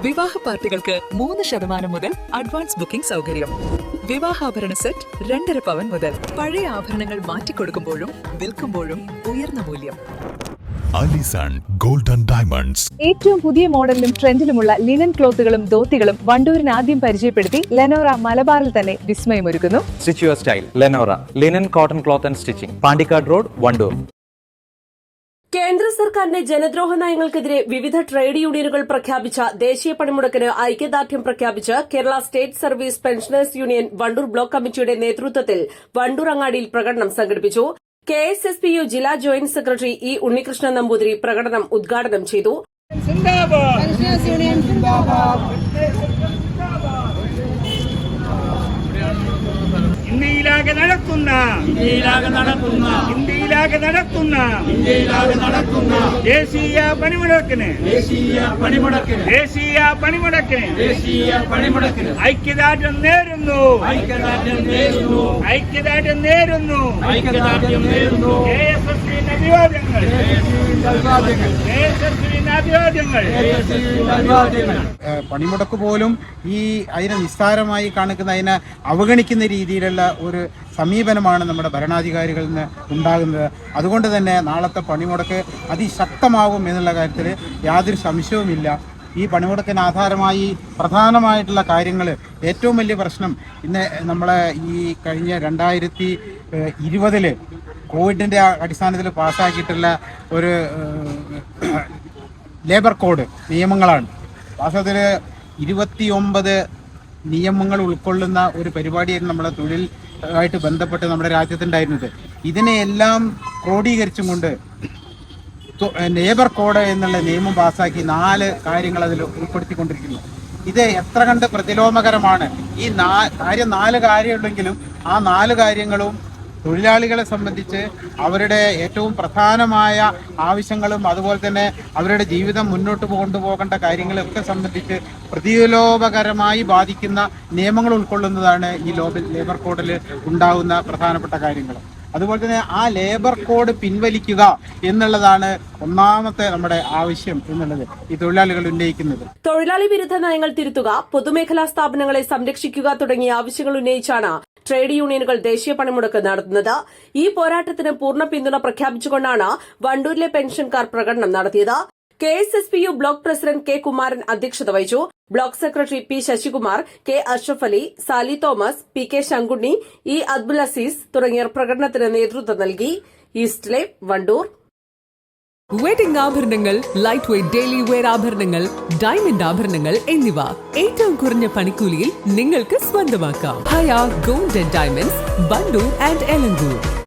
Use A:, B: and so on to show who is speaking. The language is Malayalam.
A: വിവാഹ പാർട്ടികൾക്ക് 3% മുതൽ അഡ്വാൻസ് ബുക്കിംഗ് സൗകര്യം. വിവാഹാഭരണ സെറ്റ് 2.5 പവൻ മുതൽ. പഴയ ആഭരണങ്ങൾ മാറ്റിക്കൊടുക്കുമ്പോഴും വിൽക്കുമ്പോഴും ഉയർന്ന മൂല്യം.
B: Allison golden diamonds.
C: ഏറ്റവും പുതിയ മോഡലിലും ട്രെൻഡിലുമുള്ള ലിനൻ ക്ലോത്തുകളും ധോത്തികളും വണ്ടൂരിന് ആദ്യം പരിചയപ്പെടുത്തി ലെനോറ മലബാറിൽ തന്നെ വിസ്മയമൊരുക്കുന്നു.
D: Stitch your style Lenora linen cotton cloth and stitching, Pandikkad road, Wandoor.
E: കേന്ദ്ര സർക്കാരിന്റെ ജനദ്രോഹ നയങ്ങൾക്കെതിരെ വിവിധ ട്രേഡ് യൂണിയനുകൾ പ്രഖ്യാപിച്ച ദേശീയ പണിമുടക്കിന് ഐക്യദാർഢ്യം പ്രഖ്യാപിച്ച് Kerala state service pensioners union Wandoor block കമ്മിറ്റിയുടെ നേതൃത്വത്തിൽ വണ്ടൂർ അങ്ങാടിയിൽ പ്രകടനം സംഘടിപ്പിച്ചു. KSSPU ജില്ലാ joint secretary E Unnikrishnan Namboothiri പ്രകടനം ഉദ്ഘാടനം ചെയ്തു.
F: ഇന്ത്യയിലാകെ നടക്കുന്ന ദേശീയ പണിമുടക്കിന് ഐക്യദാർഢ്യം നേരുന്നു.
G: പണിമുടക്ക് പോലും അതിനെ നിസ്സാരമായി കാണിക്കുന്ന, അതിനെ അവഗണിക്കുന്ന രീതിയിലുള്ള ഒരു സമീപനമാണ് നമ്മുടെ ഭരണാധികാരികളിൽ നിന്ന് ഉണ്ടാകുന്നത്. അതുകൊണ്ട് തന്നെ നാളത്തെ പണിമുടക്ക് അതിശക്തമാവും എന്നുള്ള കാര്യത്തിൽ യാതൊരു സംശയവുമില്ല. ഈ പണിമുടക്കിന് ആധാരമായി പ്രധാനമായിട്ടുള്ള കാര്യങ്ങൾ, ഏറ്റവും വലിയ പ്രശ്നം ഇന്ന് നമ്മളെ ഈ കഴിഞ്ഞ 2020 കോവിഡിൻ്റെ അടിസ്ഥാനത്തിൽ പാസ്സാക്കിയിട്ടുള്ള ഒരു ലേബർ കോഡ് നിയമങ്ങളാണ്. വാസ്തവത്തിൽ 29 നിയമങ്ങൾ ഉൾക്കൊള്ളുന്ന ഒരു പരിപാടിയായിരുന്നു നമ്മുടെ തൊഴിലായിട്ട് ബന്ധപ്പെട്ട് നമ്മുടെ രാജ്യത്തുണ്ടായിരുന്നത്. ഇതിനെയെല്ലാം ക്രോഡീകരിച്ചും കൊണ്ട് ലേബർ കോഡ് എന്നുള്ള നിയമം പാസ്സാക്കി 4 കാര്യങ്ങൾ അതിൽ ഉൾപ്പെടുത്തിക്കൊണ്ടിരിക്കുന്നു. ഇത് എത്ര കണ്ട് പ്രതിലോമകരമാണ്. ഈ 4 കാര്യമുണ്ടെങ്കിലും ആ 4 കാര്യങ്ങളും തൊഴിലാളികളെ സംബന്ധിച്ച് അവരുടെ ഏറ്റവും പ്രധാനമായ ആവശ്യങ്ങളും അതുപോലെ തന്നെ അവരുടെ ജീവിതം മുന്നോട്ട് കൊണ്ടുപോകേണ്ട കാര്യങ്ങളൊക്കെ സംബന്ധിച്ച് പ്രതിലോമകരമായി ബാധിക്കുന്ന നിയമങ്ങൾ ഉൾക്കൊള്ളുന്നതാണ് ഈ ലേബർ കോഡിൽ ഉണ്ടാകുന്ന പ്രധാനപ്പെട്ട കാര്യങ്ങൾ. അതുപോലെ തന്നെ ആ ലേബർ കോഡ് പിൻവലിക്കുക എന്നുള്ളതാണ് ഒന്നാമത്തെ നമ്മുടെ ആവശ്യം എന്നുള്ളത് ഈ തൊഴിലാളികൾ ഉന്നയിക്കുന്നത്.
E: തൊഴിലാളി വിരുദ്ധ നയങ്ങൾ തിരുത്തുക, പൊതുമേഖലാ സ്ഥാപനങ്ങളെ സംരക്ഷിക്കുക തുടങ്ങിയ ആവശ്യങ്ങൾ ഉന്നയിച്ചാണ് ട്രേഡ് യൂണിയനുകൾ ദേശീയ പണിമുടക്ക് നടത്തുന്നത്. ഈ പോരാട്ടത്തിന് പൂർണ്ണ പിന്തുണ പ്രഖ്യാപിച്ചുകൊണ്ടാണ് വണ്ടൂരിലെ പെൻഷൻകാർ പ്രകടനം നടത്തിയത്. KSSPU block president K Kumaran അധ്യക്ഷത വഹിച്ചു. Block secretary P Sasikumar, K Ashraf Ali, Sali Thomas, PK Sankunni, E Abdul Azeez തുടങ്ങിയവർ പ്രകടനത്തിന് നേതൃത്വം നൽകി. East live, Wandoor.
A: വെഡിംഗ് ആഭരണങ്ങൾ, ലൈറ്റ് വെയ്റ്റ് ഡെയിലി വെയർ ആഭരണങ്ങൾ, ഡയമണ്ട് ആഭരണങ്ങൾ എന്നിവ ഏറ്റവും കുറഞ്ഞ പണിക്കൂലിയിൽ നിങ്ങൾക്ക് സ്വന്തമാക്കാം. Haya gold and diamonds, Wandoor and Elankur.